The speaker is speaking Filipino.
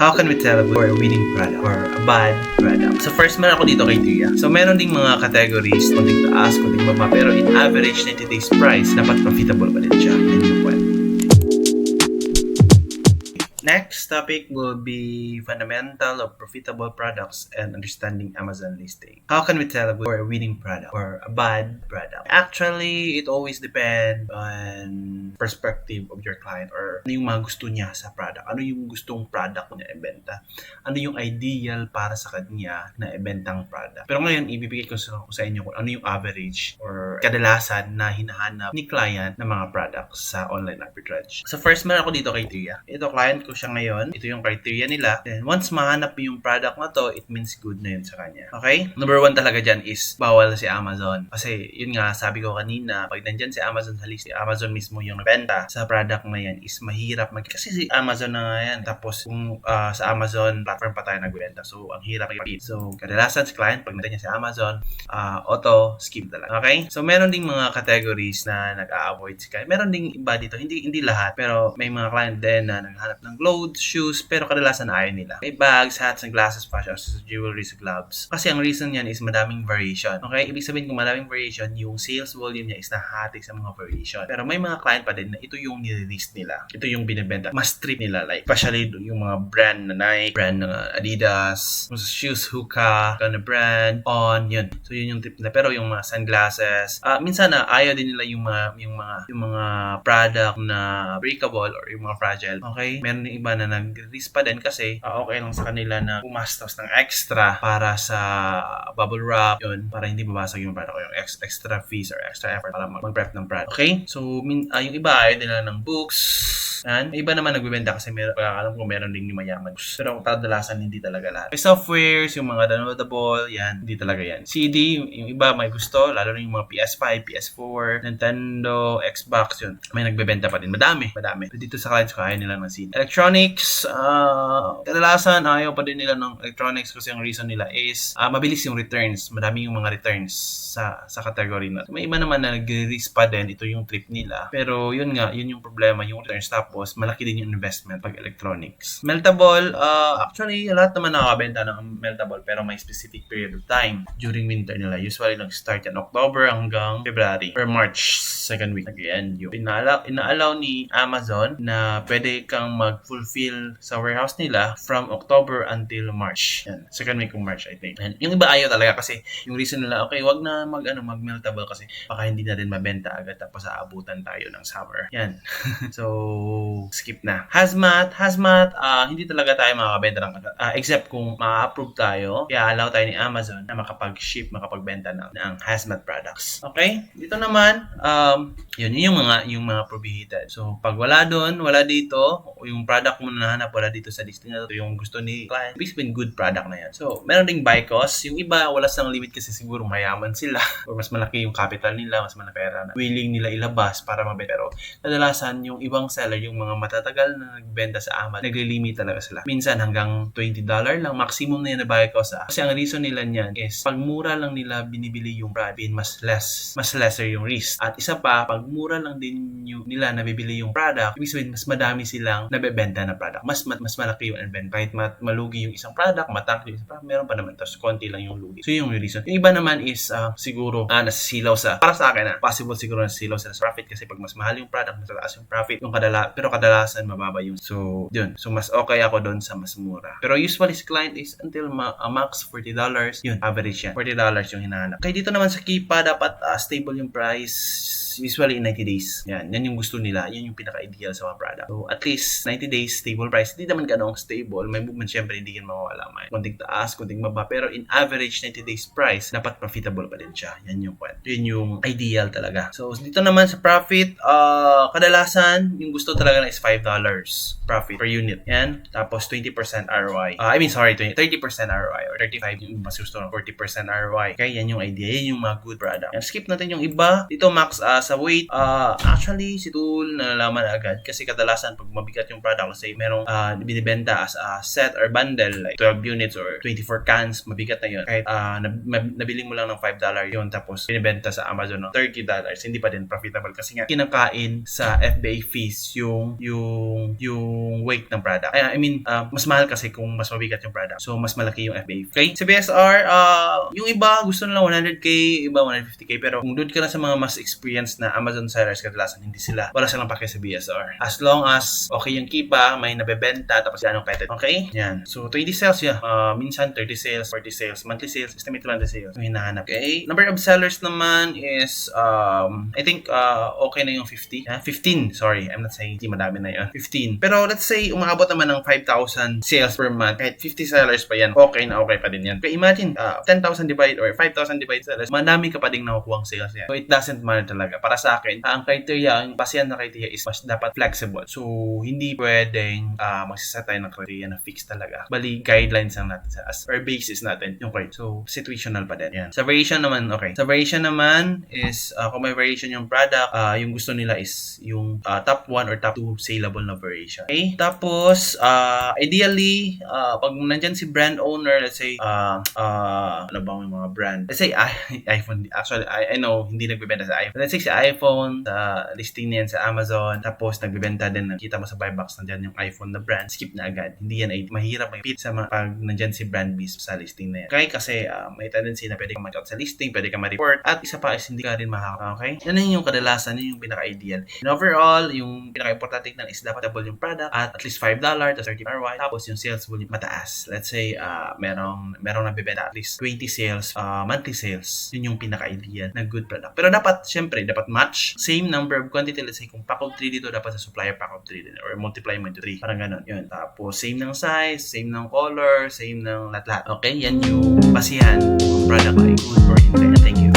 How can we tell if we're a winning product or a bad product? So first, meron ako dito criteria. So meron ding mga categories, kunting taas, kunting baba, pero in average 90 days price, dapat profitable pa din siya. Yan yung point. Next topic will be fundamental of profitable products and understanding Amazon listing. How can we tell if we're a winning product or a bad product? Actually, it always depends on perspective of your client or ano yung mga gusto niya sa product. Ano yung gustong product niya ibenta. Ano yung ideal para sa kanya na ibentang product. Pero ngayon, ibibigay ko sa inyo kung ano yung average or kadalasan na hinahanap ni client na mga products sa online arbitrage. So first, meron ako dito criteria. Ito, client ko siya ngayon. Ito yung criteria nila. Then, once mahanap yung product na to, it means good na yun sa kanya. Okay? Number one talaga dyan is bawal si Amazon. Kasi, yun nga, sabi ko kanina, pag nandyan si Amazon sa list, si Amazon mismo yung benta sa product na yan is mahirap kasi si Amazon na nga yan. Tapos, kung sa Amazon platform pa tayo nagbenta. So, ang hirap i-repeat. So, kadalasan si client, pag nandyan niya si Amazon, auto skip talaga. Okay? So, meron ding mga categories na nag-a-avoid si client. Meron ding iba dito. Hindi lahat. Pero, may mga client din na naghanap ng clothes, shoes, pero kadalasan ayaw nila. May bags, hats, and glasses, fashion, jewelry, gloves. Kasi ang reason yan is madaming variation. Okay? Ibig sabihin kung madaming variation, yung sales volume niya is nahati sa mga variation. Pero may mga client pa din na ito yung nililist nila. Ito yung binibenta. Mas trip nila. Like, especially yung mga brand na Nike, brand na Adidas, shoes, Hoka, na brand, On, yun. So, yun yung trip nila. Pero yung mga sunglasses, minsan na ayaw din nila yung mga product na breakable or yung mga fragile. Okay? Meron yung iba na nag-risk pa din kasi okay lang sa kanila na pumastos ng extra para sa bubble wrap, yun, para hindi babasag yung product o yung extra fees or extra effort para mag-prep ng product. Okay? So, yung iba ayaw nila ng books. Yan. May iba naman nagbibenta kasi alam ko meron ding mayaman. Pero kadalasan hindi talaga lahat. May softwares, yung mga downloadable, yan, hindi talaga yan. CD, yung iba may gusto, lalo na yung mga PS5, PS4, Nintendo, Xbox, yun. May nagbebenta pa din. Madami. Pero dito sa clients ko, ayaw nila ng CD. Electronics, kadalasan ayaw pa din nila ng electronics kasi ang reason nila is mabilis yung returns. Madami yung mga returns sa category na. May iba naman na nag-risk pa din. Ito yung trip nila. Pero yun nga, yun yung problema. Yung returns tapos malaki din yung investment pag electronics. Meltable, actually lahat naman nakakabenta ng meltable pero may specific period of time during winter nila. Usually nag-start yan October hanggang February or March second week. Again, yung inaalaw ni Amazon na pwede kang mag-fulfill sa warehouse nila from October until March. Yan, second week of March I think. And yung iba ayaw talaga kasi yung reason nila, okay, wag na mag-meltable kasi baka hindi na din mabenta agad tapos aabutan tayo ng summer. Yan. So, skip na. Hazmat, hindi talaga tayo makakabenta ng except kung ma-approve tayo, kaya allow tayo ni Amazon na makapag-ship, makapagbenta ng hazmat products. Okay? Dito naman, yun yung mga prohibited. So, pag wala dito, o yung product mo na nahanap, wala dito sa listing na ito, yung gusto ni client, ibig sabihin good product na yan. So, meron ding buy cost. Yung iba, wala silang limit kasi siguro mayaman sila or mas malaki yung capital nila, mas malaki pera na willing nila ilabas para mabenta. Pero, kadalasan, yung ibang seller, yung mga matatagal na nagbenta sa Amazon, nagli-limit talaga sila. Minsan hanggang $20 lang, maximum na yan na buy cost. Kasi ang reason nila niyan is pag mura lang nila binibili yung product, mas lesser yung risk. At isa pa, pag mura lang din nila nabibili yung product, ibig sabihin mas madami silang nabebenta na product. Mas malaki yung invent. Kahit malugi yung isang product, matangk yung isang product, meron pa naman. Tapos konti lang yung lugi. So yung reason. Yung iba naman is siguro nasisilaw para sa akin possible siguro nasisilaw sila sa profit kasi pag mas mahal yung product, mas mataas yung profit. Pero kadalasan mababa yung. So yun. So mas okay ako doon sa mas mura. Pero usually si client is until max $40. Yun, average yan. $40 yung hinahanap. Kaya dito naman sa Kipa, dapat stable yung price. Usually in 90 days. Yan yung gusto nila. Yan yung pinaka-ideal sa mga product. So, at least 90 days stable price. Hindi naman ganong stable. May movement syempre hindi yan mawawala. May konting taas, konting baba. Pero in average 90 days price, dapat profitable pa din siya. Yan yung point. Yan yung ideal talaga. So, dito naman sa profit, kadalasan, yung gusto talaga na is $5 profit per unit. Yan. Tapos 20% ROI. 30% ROI or 35% yung mas gusto ng 40% ROI. Okay, yan yung idea. Yan yung mga good product. Yan, skip natin yung iba. Dito max sa weight, actually si Tool nalalaman agad kasi kadalasan pag mabigat yung product, let's say merong binibenta as a set or bundle like 12 units or 24 cans, mabigat na yun. Kahit nabili mo lang ng $5 yun tapos binibenta sa Amazon ng $30, hindi pa din profitable kasi nga kinakain sa FBA fees yung yung weight ng product. I mean, mas mahal kasi kung mas mabigat yung product. So, mas malaki yung FBA. Okay? Sa BSR, yung iba gusto nila 100k, iba 150k. Pero kung doon ka na sa mga mas experienced na Amazon sellers, kadalasan wala silang pake sa BSR. As long as okay yung kipa, may nabebenta, tapos yan ang petted. Okay? Yan. So, 20 sales yan. Minsan 30 sales, 40 sales, monthly sales, estimate monthly sales. Yung hinahanap. Okay? Number of sellers naman is, I think, okay na yung 50. 15, sorry. I'm not saying hindi madami na yun. 15. Pero let's say, umabot naman ng 5,000 sales per month. Kahit 50 sellers pa yan, okay na okay pa din yan. Kaya imagine, 10,000 divided or 5,000 divided sellers, madami ka pa din nakukuha ang sales yan. So, it doesn't matter talaga. Para sa akin, ang criteria, ang basehan na criteria is mas dapat flexible. So, hindi pwedeng magsaset tayo ng criteria na fixed talaga. Bali, guidelines lang natin as per basis natin yung criteria. So, situational pa din. Yan. Sa variation naman, okay. Sa variation naman is, kung may variation yung product, yung gusto nila is yung top 1 or top 2 saleable na variation. Okay? Tapos, ideally, pag nandyan si brand owner, let's say, ano ba yung mga brand? Let's say, iPhone. Actually, I know, hindi nagbibenta sa iPhone. Let's say, si iPhone, listing niyan sa Amazon, tapos nagbibenta din, nakita mo sa buy box, nandyan yung iPhone na brand, skip na agad. Hindi yan, mahirap may fit sa pag nandyan si brand mismo sa listing na yan. Okay? Kasi, may tendency na pwede kang mag-out sa listing, pwede kang ma-report, at isa pa is hindi ka rin mahaka. Okay? Yan yung kadalasan, yun yung pinaka-ideal. And overall, yung pinaka-importante tignan is dapat double yung product at least $5 to 30 ROI. Tapos yung sales volume mataas. Let's say, merong nabibenta at least 20 sales, monthly sales. Yun yung pinaka-ideal na good product. Pero dapat, syempre, dapat match. Same number of quantity. Let's say, kung pack of 3 dito, dapat sa supplier pack of 3 din. Or multiply mo into 3. Parang ganun. Yun. Tapos, same ng size, same ng color, same ng lahat-lahat. Okay? Yan yung basihan kung product ay good or hindi. Thank you.